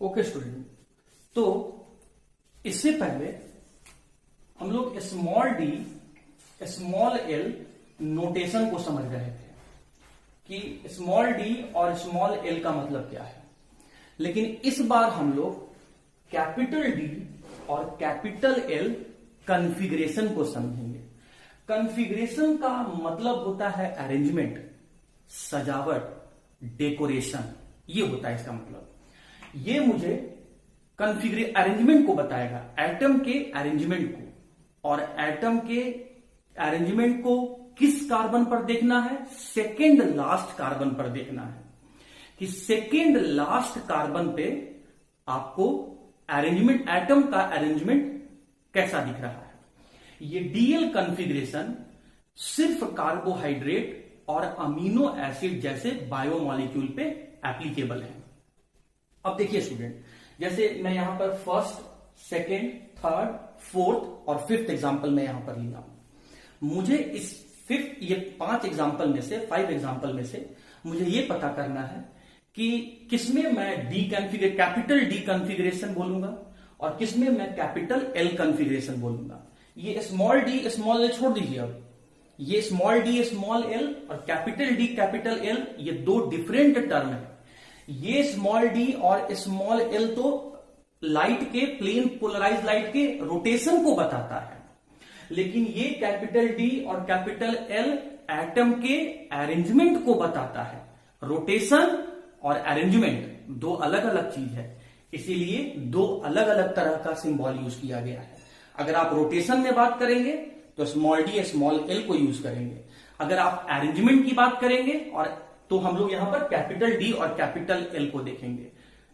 Okay student, तो इससे पहले हम लोग small D small L notation को समझ रहे थे कि स्मॉल डी और स्मॉल एल का मतलब क्या है। लेकिन इस बार हम लोग कैपिटल डी और कैपिटल एल कॉन्फ़िगरेशन को समझेंगे। कॉन्फ़िगरेशन का मतलब होता है अरेंजमेंट, सजावट, डेकोरेशन, ये होता है इसका मतलब। ये मुझे अरेंजमेंट को बताएगा, एटम के अरेंजमेंट को, और एटम के अरेंजमेंट को किस कार्बन पर देखना है? सेकेंड लास्ट कार्बन पर देखना है कि सेकेंड लास्ट कार्बन पे आपको अरेंजमेंट, एटम का अरेंजमेंट कैसा दिख रहा है। ये डीएल कॉन्फ़िगरेशन सिर्फ कार्बोहाइड्रेट और अमीनो एसिड जैसे बायोमॉलिक्यूल पे एप्लीकेबल है। अब देखिए स्टूडेंट, जैसे मैं यहां पर फर्स्ट, सेकेंड, थर्ड, फोर्थ और फिफ्थ एग्जांपल में यहां पर लिया हूं। मुझे इस फिफ्थ, ये 5 एग्जांपल में से, 5 एग्जांपल में से मुझे ये पता करना है कि किसमें मैं कैपिटल डी कॉन्फ़िगरेशन बोलूंगा और किसमें मैं कैपिटल एल कॉन्फ़िगरेशन बोलूंगा। ये स्मॉल डी स्मॉल एल छोड़ दीजिए। अब ये स्मॉल डी स्मॉल एल और कैपिटल डी कैपिटल एल, ये 2 डिफरेंट टर्म है। ये स्मॉल डी और स्मॉल एल तो लाइट के, प्लेन पोलराइज लाइट के रोटेशन को बताता है, लेकिन ये कैपिटल डी और कैपिटल एल एटम के अरेंजमेंट को बताता है। रोटेशन और अरेंजमेंट 2 अलग अलग चीज है, इसीलिए 2 अलग अलग तरह का सिंबल यूज किया गया है। अगर आप रोटेशन में बात करेंगे तो स्मॉल डी स्मॉल एल को यूज करेंगे। अगर आप अरेंजमेंट की बात करेंगे और तो हम लोग यहां पर कैपिटल डी और कैपिटल एल को देखेंगे,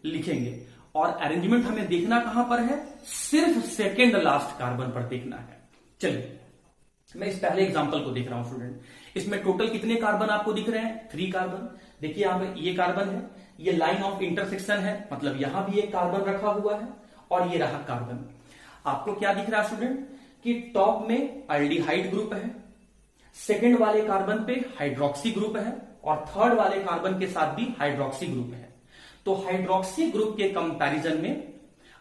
लिखेंगे। और अरेंजमेंट हमें देखना कहां पर है? सिर्फ सेकेंड लास्ट कार्बन पर देखना है। चलिए मैं इस पहले एग्जांपल को देख रहा हूं स्टूडेंट। इसमें टोटल कितने कार्बन आपको दिख रहे हैं? 3 कार्बन। देखिए यहां पे ये कार्बन है, ये लाइन ऑफ इंटरसेक्शन है, मतलब यहां भी एक कार्बन रखा हुआ है और ये रहा कार्बन। आपको क्या दिख रहा है स्टूडेंट कि टॉप में एल्डिहाइड ग्रुप है, सेकेंड वाले कार्बन पे हाइड्रोक्सी ग्रुप है और थर्ड वाले कार्बन के साथ भी हाइड्रोक्सी ग्रुप है। तो हाइड्रोक्सी ग्रुप के कंपैरिजन में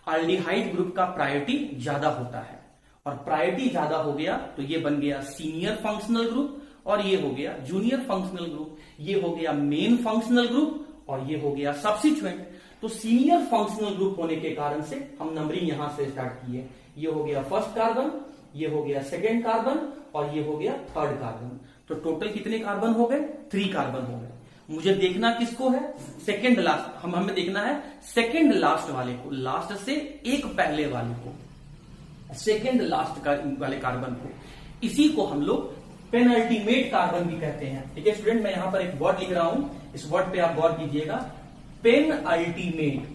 एल्डिहाइड ग्रुप का प्रायोरिटी ज्यादा होता है, और प्रायोरिटी ज्यादा हो गया तो ये बन गया सीनियर फंक्शनल ग्रुप और ये हो गया जूनियर फंक्शनल ग्रुप, ये हो गया मेन फंक्शनल ग्रुप और ये हो गया सब्सिट्यूएंट। तो सीनियर फंक्शनल ग्रुप होने के कारण से हम नंबरिंग यहां से स्टार्ट किए। ये हो गया फर्स्ट कार्बन, ये हो गया सेकेंड कार्बन और ये हो गया थर्ड कार्बन। तो टोटल कितने कार्बन हो गए? 3 कार्बन हो गए। मुझे देखना किसको है? Second last. हमें देखना है सेकेंड लास्ट वाले को, लास्ट से एक पहले वाले को, सेकेंड लास्ट वाले कार्बन को। इसी को हम लोग पेनल्टीमेट कार्बन भी कहते हैं। ठीक है स्टूडेंट, मैं यहां पर एक वर्ड लिख रहा हूं, इस वर्ड पे आप गौर कीजिएगा, पेन अल्टीमेट।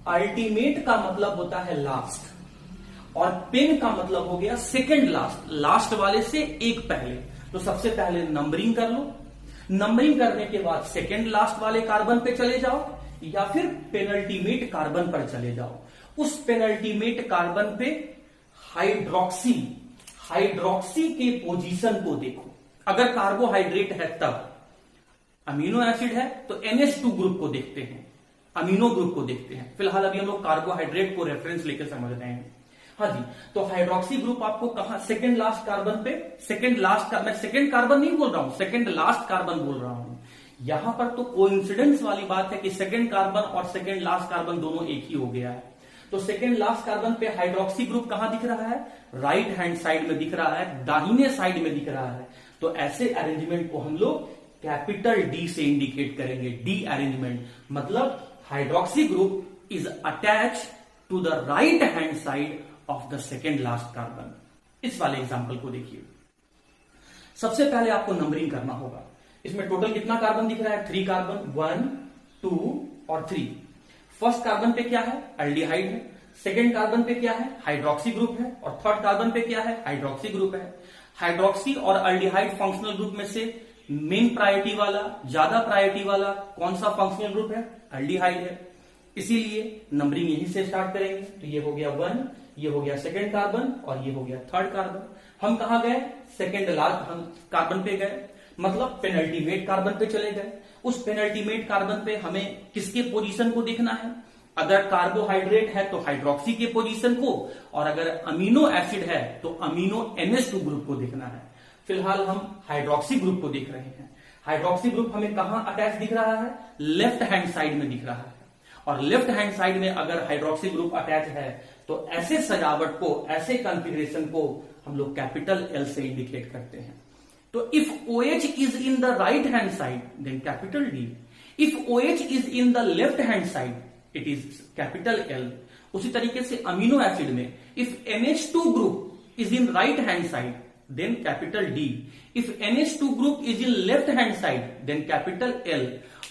अल्टीमेट का मतलब होता है लास्ट और पेन का मतलब हो गया सेकेंड लास्ट, लास्ट वाले से एक पहले। तो सबसे पहले नंबरिंग कर लो, नंबरिंग करने के बाद सेकेंड लास्ट वाले कार्बन पे चले जाओ या फिर पेनल्टीमेट कार्बन पर चले जाओ। उस पेनल्टीमेट कार्बन पे हाइड्रोक्सी के पोजीशन को देखो। अगर कार्बोहाइड्रेट है तब, अमीनो एसिड है तो NH2 ग्रुप को देखते हैं, अमीनो ग्रुप को देखते हैं। फिलहाल अभी हम लोग कार्बोहाइड्रेट को रेफरेंस लेकर समझ रहे हैं। हाँ जी, तो हाइड्रोक्सी ग्रुप आपको कहां? सेकेंड लास्ट कार्बन पे, सेकेंड लास्ट का, मैं सेकेंड कार्बन नहीं बोल रहा हूं, सेकेंड लास्ट कार्बन बोल रहा हूं। यहां पर तो कोइंसिडेंस वाली बात है कि सेकेंड कार्बन और सेकेंड लास्ट कार्बन दोनों एक ही हो गया है। तो सेकेंड लास्ट कार्बन पे हाइड्रोक्सी ग्रुप कहां दिख रहा है? राइट हैंड साइड में दिख रहा है, दाहिने साइड में दिख रहा है। तो ऐसे अरेंजमेंट को हम लोग कैपिटल डी से इंडिकेट करेंगे। डी अरेंजमेंट मतलब hydroxy group is attach to the right hand side of the second last carbon. इस वाले एग्जांपल को देखिए। सबसे पहले आपको नंबरिंग करना होगा। इसमें टोटल कितना कार्बन दिख रहा है? 3 कार्बन, 1, 2 और 3। फर्स्ट कार्बन पे क्या है? एल्डिहाइड है। सेकेंड कार्बन पे क्या है? हाइड्रोक्सी ग्रुप है। और थर्ड कार्बन पे क्या है? हाइड्रोक्सी ग्रुप है। हाइड्रोक्सी और एल्डिहाइड फंक्शनल ग्रुप में से मेन प्रायोरिटी वाला, ज्यादा प्रायोरिटी वाला कौन सा फंक्शनल ग्रुप है? एल्डिहाइड है। इसीलिए नंबरिंग यहीं से स्टार्ट करेंगे। तो ये हो गया 1, ये हो गया सेकेंड कार्बन और ये हो गया थर्ड कार्बन। हम कहां गए? सेकेंड लास्ट कार्बन पे गए, मतलब पेनल्टीमेट कार्बन पे चले गए। उस पेनल्टीमेट कार्बन पे हमें किसके पोजीशन को देखना है? अगर कार्बोहाइड्रेट है तो हाइड्रोक्सी के पोजीशन को, और अगर अमीनो एसिड है तो अमीनो NH2 ग्रुप को देखना है। फिलहाल हम हाइड्रोक्सी ग्रुप को देख रहे हैं। हाइड्रोक्सी ग्रुप हमें कहां अटैच दिख रहा है? लेफ्ट हैंड साइड में दिख रहा है। और लेफ्ट हैंड साइड में अगर हाइड्रोक्सी ग्रुप अटैच है तो ऐसे सजावट को, ऐसे कॉन्फ़िगरेशन को हम लोग कैपिटल L से इंडिकेट करते हैं। तो if OH is in the right hand side then capital D, if OH is in the left hand side it is capital L। उसी तरीके से अमीनो एसिड में if NH2 group is in right hand side then capital D, if NH2 group is in left hand side then capital L।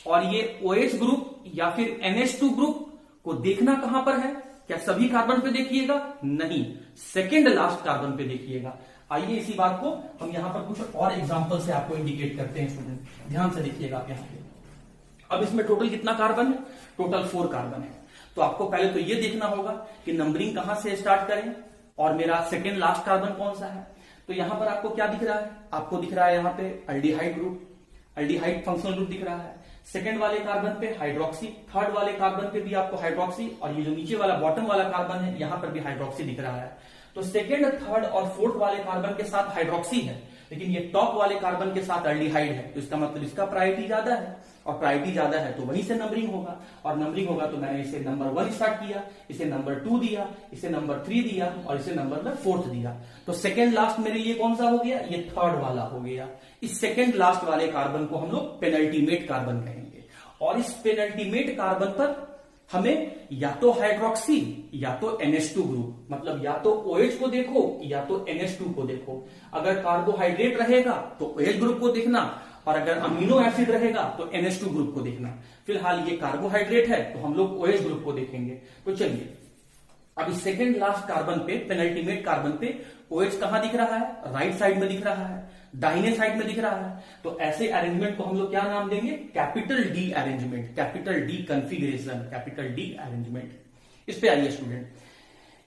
और ये OH group या फिर NH2 group को देखना कहां पर है? क्या सभी कार्बन पे देखिएगा? नहीं, सेकेंड लास्ट कार्बन पे देखिएगा। आइए इसी बात को हम यहां पर कुछ और एग्जांपल से आपको इंडिकेट करते हैं स्टूडेंट। ध्यान से देखिएगा आप यहां पे। अब इसमें टोटल कितना कार्बन है? टोटल 4 कार्बन है। तो आपको पहले तो ये देखना होगा कि नंबरिंग कहां से स्टार्ट करें और मेरा सेकेंड लास्ट कार्बन कौन सा है। तो यहां पर आपको क्या दिख रहा है? आपको दिख रहा है यहां पे aldehyde group, aldehyde functional group दिख रहा है। सेकंड वाले कार्बन पे हाइड्रोक्सी, थर्ड वाले कार्बन पे भी आपको हाइड्रोक्सी, और ये जो नीचे वाला बॉटम वाला कार्बन है यहां पर भी हाइड्रोक्सी दिख रहा है। तो सेकंड, थर्ड और फोर्थ वाले कार्बन के साथ हाइड्रोक्सी है, लेकिन ये टॉप वाले कार्बन के साथ अल्डिहाइड है। तो इसका मतलब इसका प्रायोरिटी ज्यादा है, और प्रायोरिटी ज्यादा है तो वहीं से नंबरिंग होगा। और नंबरिंग होगा तो मैंने इसे नंबर 1 स्टार्ट किया, इसे नंबर 2 दिया, इसे नंबर 3 दिया और इसे नंबर 4 दिया। तो सेकेंड लास्ट मेरे लिए कौन सा हो गया? ये थर्ड वाला हो गया। इस सेकेंड लास्ट वाले कार्बन को हम लोग पेनल्टीमेट कार्बन कहेंगे। और इस पेनल्टीमेट कार्बन पर हमें या तो हाइड्रोक्सी या तो NH2 ग्रुप, मतलब या तो OH को देखो या तो NH2 को देखो। अगर कार्बोहाइड्रेट रहेगा तो OH ग्रुप को देखना, और अगर अमीनो एसिड रहेगा तो NH2 ग्रुप को देखना। फिलहाल ये कार्बोहाइड्रेट है तो हम लोग OH ग्रुप को देखेंगे। तो चलिए अब इस सेकेंड लास्ट कार्बन पे, पेनल्टीमेट कार्बन पे OH कहां दिख रहा है? राइट साइड में दिख रहा है, दाहिने साइड में दिख रहा है। तो ऐसे अरेंजमेंट को हम लोग क्या नाम देंगे? Capital D arrangement, capital D configuration, capital D arrangement. इस पे आइए स्टूडेंट।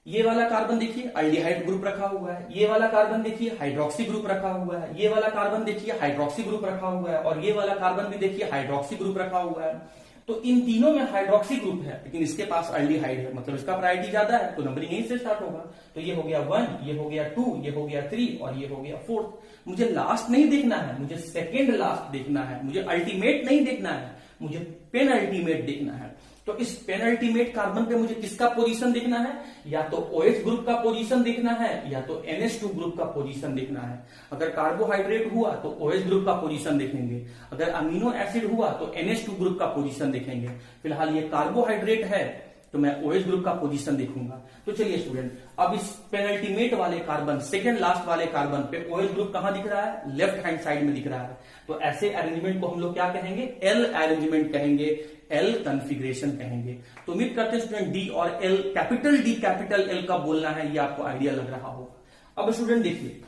ये वाला कार्बन देखिए अल्डिहाइड ग्रुप रखा हुआ है, ये वाला कार्बन देखिए हाइड्रोक्सी ग्रुप रखा हुआ है, ये वाला कार्बन देखिए हाइड्रोक्सी ग्रुप रखा हुआ है, और ये वाला कार्बन भी देखिए हाइड्रोक्सी ग्रुप रखा हुआ है। तो इन तीनों में हाइड्रोक्सी ग्रुप है, लेकिन इसके पास अल्डिहाइड है, मतलब इसका प्रायोरिटी ज्यादा है, तो नंबरिंग यहीं से स्टार्ट होगा। तो ये हो गया 1, ये हो गया 2, ये हो गया 3 और ये हो गया 4। मुझे लास्ट नहीं देखना है, मुझे सेकेंड लास्ट देखना है, मुझे अल्टीमेट नहीं देखना है, मुझे पेन अल्टीमेट देखना है। तो इस पेनल्टीमेट कार्बन पे मुझे किसका पोजीशन देखना है? या तो OH ग्रुप का पोजीशन देखना है या तो NH2 ग्रुप का पोजीशन देखना है। अगर कार्बोहाइड्रेट हुआ तो OH ग्रुप का पोजीशन देखेंगे, अगर अमीनो एसिड हुआ तो NH2 ग्रुप का पोजीशन देखेंगे। फिलहाल ये कार्बोहाइड्रेट है तो मैं OH ग्रुप का पोजीशन देखूंगा। तो चलिए स्टूडेंट, अब इस पेनल्टीमेट वाले कार्बन, सेकेंड लास्ट वाले कार्बन पे OH ग्रुप कहां दिख रहा है? लेफ्ट हैंड साइड में दिख रहा है। तो ऐसे अरेंजमेंट को हम लोग क्या कहेंगे? L अरेंजमेंट कहेंगे, L कॉन्फ़िगरेशन कहेंगे। तो उम्मीद करते हैं स्टूडेंट D और L, capital D capital L कब बोलना है ये आपको आइडिया लग रहा होगा। अब स्टूडेंट देखिए,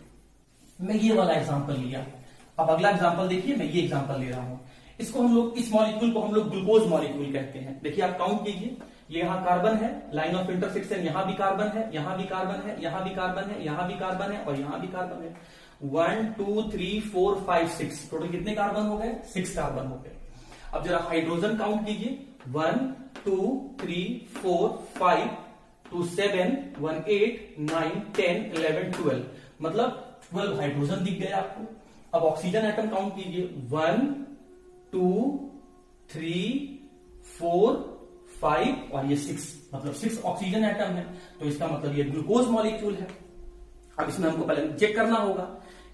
मैं ये वाला एग्जांपल लिया, अब अगला एग्जांपल देखिए, मैं ये एग्जांपल ले रहा हूं। इसको हम लोग, इस मॉलिक्यूल को हम लोग ग्लूकोज मॉलिक्यूल कहते हैं। देखिए आप काउंट कीजिए, ये यहाँ कार्बन है, लाइन ऑफ इंटरसेक्शन, यहां भी कार्बन है, यहां भी कार्बन है, यहां भी कार्बन है, यहां भी कार्बन है और यहां भी कार्बन है। 1 2 3 4 5 6, टोटल कितने कार्बन हो गए? 6 कार्बन हो गए। अब जरा हाइड्रोजन काउंट कीजिए, 1 2 3 4 5 2 7 1 8 9 10 11 12, मतलब 12 हाइड्रोजन दिख गए आपको। अब ऑक्सीजन एटम काउंट कीजिए, 1 2 3 4 5 और ये 6, मतलब 6 ऑक्सीजन एटम है। तो इसका मतलब ये ग्लूकोज मॉलिक्यूल है। अब इसमें हमको पहले चेक करना होगा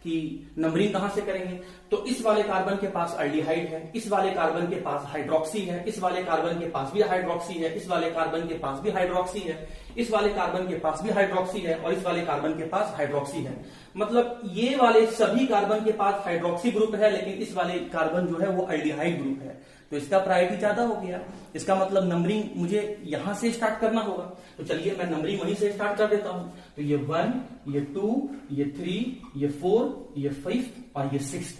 कि नंबरिंग कहां से करेंगे। तो इस वाले कार्बन के पास अल्डिहाइड है, इस वाले कार्बन के पास हाइड्रोक्सी है, इस वाले कार्बन के पास भी हाइड्रोक्सी है, इस वाले कार्बन के पास भी हाइड्रोक्सी है, इस वाले कार्बन के पास भी हाइड्रोक्सी है और इस वाले कार्बन के पास हाइड्रोक्सी है। मतलब ये वाले सभी कार्बन के पास हाइड्रोक्सी ग्रुप है, लेकिन इस वाले कार्बन जो है वो अल्डिहाइड ग्रुप है। तो इसका प्रायोरिटी ज्यादा हो गया। इसका मतलब नंबरिंग मुझे यहां से स्टार्ट करना होगा। तो चलिए मैं नंबरिंग वहीं से स्टार्ट कर देता हूं। तो ये 1, ये 2, ये 3, ये 4, ये 5 और ये 6,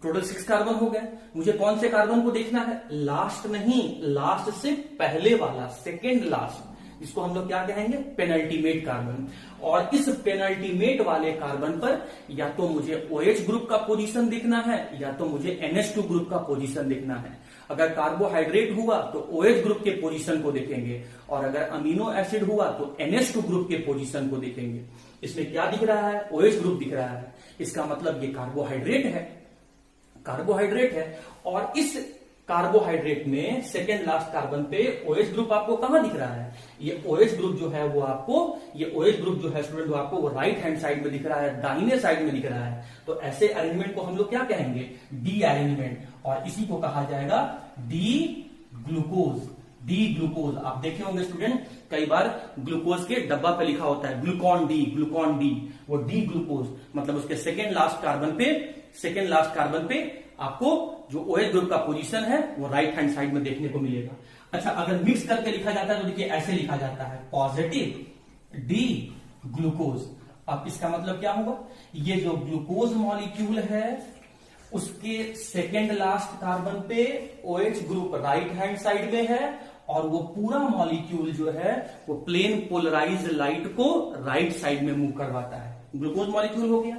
टोटल 6 कार्बन हो गए। मुझे कौन से कार्बन को देखना है? लास्ट नहीं, लास्ट से पहले वाला, सेकेंड लास्ट। जिसको हम लोग क्या कहेंगे, पेनल्टीमेट कार्बन। और इस पेनल्टीमेट वाले कार्बन पर या तो मुझे OH ग्रुप का पोजीशन दिखना है या तो मुझे NH2 ग्रुप का पोजीशन दिखना है। अगर कार्बोहाइड्रेट हुआ तो OH ग्रुप के पोजीशन को देखेंगे, और अगर अमीनो एसिड हुआ तो NH2 ग्रुप के पोजीशन को देखेंगे। इसमें क्या दिख रहा है, OH ग्रुप दिख रहा है, इसका मतलब ये कार्बोहाइड्रेट है, कार्बोहाइड्रेट है। और इस कार्बोहाइड्रेट में सेकेंड लास्ट कार्बन पे OH ग्रुप आपको कहां दिख रहा है, ये OH ग्रुप जो है वो आपको, ये OH ग्रुप जो है स्टूडेंट वो आपको वो राइट हैंड साइड में दिख रहा है, दाहिने साइड में दिख रहा है। तो ऐसे अरेंजमेंट को हम लोग क्या कहेंगे, डी अरेंजमेंट, और इसी को कहा जाएगा डी ग्लूकोज। डी ग्लूकोज आप देखे होंगे स्टूडेंट, कई बार ग्लूकोज के डब्बा पे लिखा होता है ग्लूकॉन डी, ग्लूकॉन डी, वो डी ग्लूकोज मतलब उसके सेकेंड लास्ट कार्बन पे आपको जो OH ग्रुप का पोजीशन है वो राइट हैंड साइड में देखने को मिलेगा। अच्छा, अगर मिक्स करके लिखा जाता है तो देखिए ऐसे लिखा जाता है, पॉजिटिव डी ग्लूकोज। अब इसका मतलब क्या होगा, ये जो ग्लूकोज मॉलिक्यूल है उसके सेकेंड लास्ट कार्बन पे OH group right hand side में है, और वो पूरा मॉलिक्यूल जो है वो प्लेन पोलराइज्ड लाइट को राइट साइड में मूव करवाता है। ग्लूकोज मॉलिक्यूल हो गया।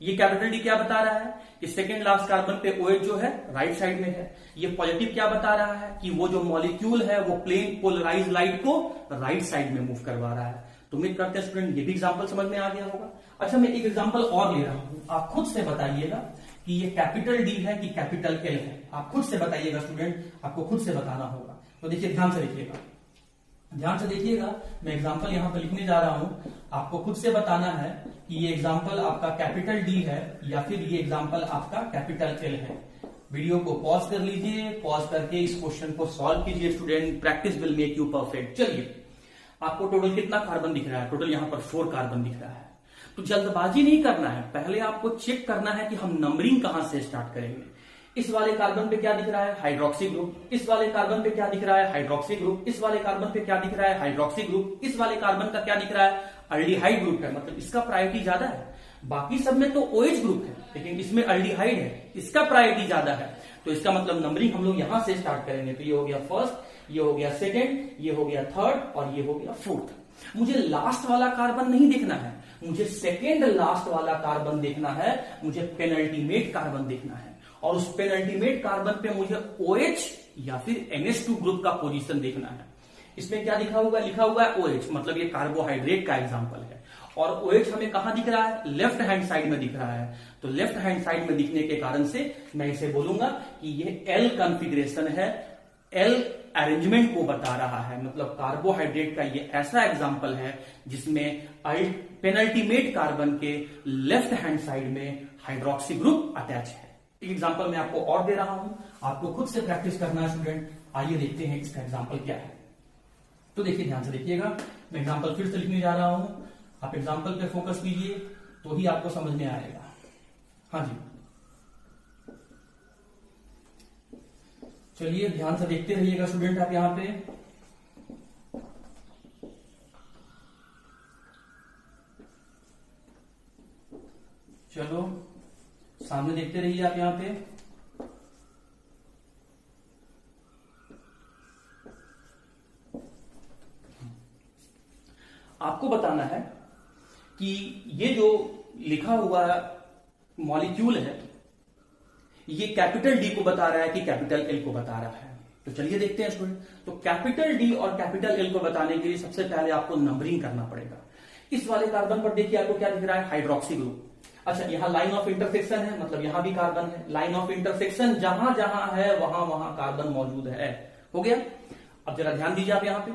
ये कैपिटल डी क्या बता रहा है कि सेकेंड लास्ट कार्बन पे OH जो है राइट साइड में है। ये पॉजिटिव क्या बता रहा है कि वो जो मॉलिक्यूल है वो प्लेन पोलराइज्ड लाइट को राइट साइड में मूव करवा रहा है। तो उम्मीद करते हैं स्टूडेंट ये भी एग्जांपल समझ में आ गया होगा। अच्छा, मैं एक एग्जांपल और ले रहा हूं, आप खुद से बताइएगा कि ये कैपिटल डी है कि कैपिटल एल है। आप खुद से बताइएगा स्टूडेंट, आपको खुद से बताना होगा। तो देखिए ध्यान से देखिएगा, ध्यान से देखिएगा, मैं एग्जांपल यहां पर लिखने जा रहा हूं, आपको खुद से बताना है कि ये एग्जांपल आपका कैपिटल डी है या फिर ये एग्जांपल आपका कैपिटल एल है। वीडियो को पॉज कर लीजिए, पॉज करके इस क्वेश्चन को सॉल्व कीजिए student, practice will make you perfect. चलिए, आपको टोटल कितना कार्बन दिख रहा है, टोटल यहां पर 4 कार्बन दिख रहा है। तो जल्दबाजी नहीं करना है, पहले आपको चेक करना है कि हम नंबरिंग कहां से स्टार्ट करेंगे। इस वाले कार्बन पे क्या दिख रहा है, हाइड्रोक्सी ग्रुप। इस वाले कार्बन पे क्या दिख रहा है, हाइड्रोक्सी ग्रुप। इस वाले कार्बन पे क्या दिख रहा है, हाइड्रोक्सी ग्रुप। इस वाले कार्बन का क्या दिख रहा है, अल्डिहाइड ग्रुप है, मतलब इसका प्रायोरिटी ज्यादा है। बाकी सब में तो OH ग्रुप है लेकिन इसमें अल्डिहाइड है, इसका प्रायोरिटी ज्यादा है। तो इसका मतलब नंबरिंग हम लोग यहां से स्टार्ट करेंगे। तो ये हो गया फर्स्ट, ये हो गया सेकेंड, ये हो गया थर्ड और ये हो गया फोर्थ। मुझे लास्ट वाला कार्बन नहीं देखना है, मुझे सेकेंड लास्ट वाला कार्बन देखना है, मुझे पेनल्टीमेट कार्बन देखना है। और उस पेनल्टीमेट कार्बन पे मुझे OH या फिर NH2 ग्रुप का पोजीशन देखना है। इसमें क्या लिखा हुआ है OH, मतलब ये कार्बोहाइड्रेट का एग्जांपल है। और OH हमें कहां दिख रहा है, लेफ्ट हैंड साइड में दिख रहा है। तो लेफ्ट हैंड साइड में दिखने के कारण से मैं इसे बोलूंगा कि ये L कॉन्फ़िगरेशन है, L अरेंजमेंट को बता रहा है। मतलब कार्बोहाइड्रेट का ये ऐसा एग्जांपल है जिसमें पेनल्टीमेट कार्बन के लेफ्ट हैंड साइड में हाइड्रोक्सी ग्रुप अटैच है। एक एग्जांपल मैं आपको और दे रहा हूं, आपको खुद से प्रैक्टिस करना है स्टूडेंट। आइए देखते हैं इसका एग्जांपल क्या है। तो देखिए ध्यान से देखिएगा, मैं एग्जांपल फिर से लिखने जा रहा हूं, आप एग्जांपल पे फोकस कीजिए तो ही आपको समझ में आएगा। हाँ जी, चलिए ध्यान से देखते रहिएगा स्टूडेंट आप यहां पे। चलो सामने देखते रहिए आप यहां पे। आपको बताना है कि ये जो लिखा हुआ मॉलिक्यूल है ये कैपिटल डी को बता रहा है कि कैपिटल एल को बता रहा है। तो चलिए देखते हैं स्टूडेंट। तो कैपिटल डी और कैपिटल एल को बताने के लिए सबसे पहले आपको नंबरिंग करना पड़ेगा। इस वाले कार्बन पर देखिए आपको क्या दिख रहा है, हाइड्रोक्सी ग्रुप। अच्छा, यहां लाइन ऑफ इंटरसेक्शन है, मतलब यहां भी कार्बन है। लाइन ऑफ इंटरसेक्शन जहां जहां है वहां वहां कार्बन मौजूद है। हो गया। अब जरा ध्यान दीजिए आप यहां पे,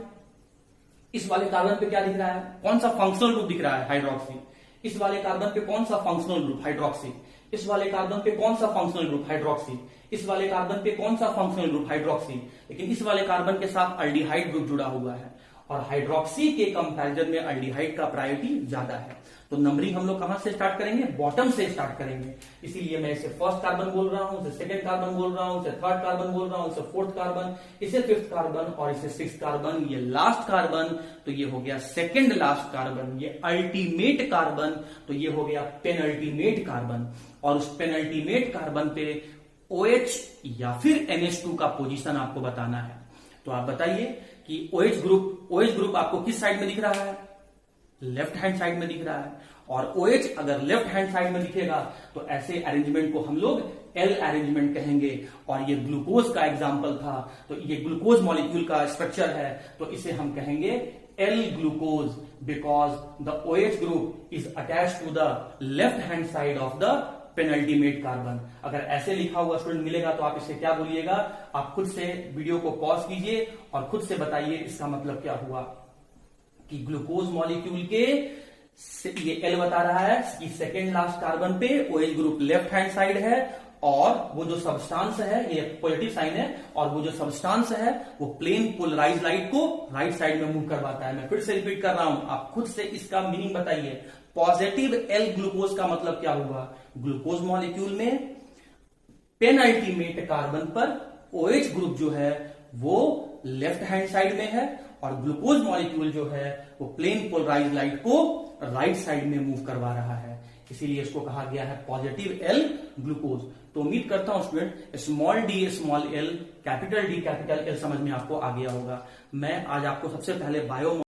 इस वाले कार्बन पे क्या दिख रहा है, कौन सा फंक्शनल ग्रुप दिख रहा है, हाइड्रोक्सी। इस वाले कार्बन पे कौन सा फंक्शनल ग्रुप, हाइड्रोक्सी। इस वाले कार्बन पे कौन सा फंक्शनल ग्रुप, हाइड्रोक्सी। इस वाले कार्बन पे कौन सा फंक्शनल ग्रुप, हाइड्रोक्सी। लेकिन इस वाले कार्बन के साथ अल्डिहाइड ग्रुप जुड़ा हुआ है और हाइड्रोक्सी के कंपैरिजन में अल्डिहाइड का प्रायोरिटी ज्यादा है। तो नंबरिंग हम लोग कहां से स्टार्ट करेंगे, बॉटम से स्टार्ट करेंगे। इसीलिए मैं इसे फर्स्ट कार्बन बोल रहा हूं, इसे सेकंड कार्बन बोल रहा हूं, इसे थर्ड कार्बन बोल रहा हूं, इसे फोर्थ कार्बन, इसे फिफ्थ कार्बन और इसे सिक्स्थ कार्बन। ये लास्ट कार्बन, तो ये हो गया सेकंड लास्ट कार्बन। ये अल्टीमेट कार्बन, तो ये हो गया पेनल्टीमेट कार्बन। और उस पेनल्टीमेट कार्बन पे OH या फिर NH2 का पोजीशन आपको बताना है। तो आप बताइए कि OH ग्रुप आपको किस साइड में दिख रहा है? लेफ्ट हैंड साइड में दिख रहा है। और OH अगर लेफ्ट हैंड साइड में दिखेगा तो ऐसे अरेंजमेंट को हम लोग L अरेंजमेंट कहेंगे। और ये ग्लूकोज का एग्जाम्पल था, तो ये ग्लूकोज मॉलिक्यूल का स्ट्रक्चर है, तो इसे हम कहेंगे L glucose, because the OH group is attach to the left hand side of the penultimate carbon. अगर ऐसे लिखा हुआ स्टूडेंट मिलेगा तो आप इसे क्या बोलिएगा? आप खुद से वीडियो को पॉज कीजिए और खुद से बताइए इसका मतलब क्या हुआ कि ग्लूकोज मॉलिक्यूल के ये L बता रहा है कि सेकेंड लास्ट कार्बन पे OH group left hand side है, और वो जो सब्सटेंस है, ये पॉजिटिव साइन है, और वो जो सब्सटेंस है वो प्लेन पोलराइज लाइट को राइट साइड में मूव करवाता है। मैं फिर से रिपीट कर रहा हूं, आप खुद से इसका मीनिंग बताइए। पॉजिटिव L ग्लूकोज का मतलब क्या हुआ? ग्लूकोज मॉलिक्यूल में पेनल्टीमेट कार्बन पर OH ग्रुप जो है वो लेफ्ट हैंड साइड में है, और ग्लूकोज मॉलिक्यूल जो है वो प्लेन पोलराइज लाइट को राइट साइड में मूव करवा रहा है, इसीलिए इसको कहा गया है पॉजिटिव L ग्लूकोज। तो उम्मीद करता हूं student small d small l capital D capital L समझ में आपको आ गया होगा। मैं आज आपको सबसे पहले बायो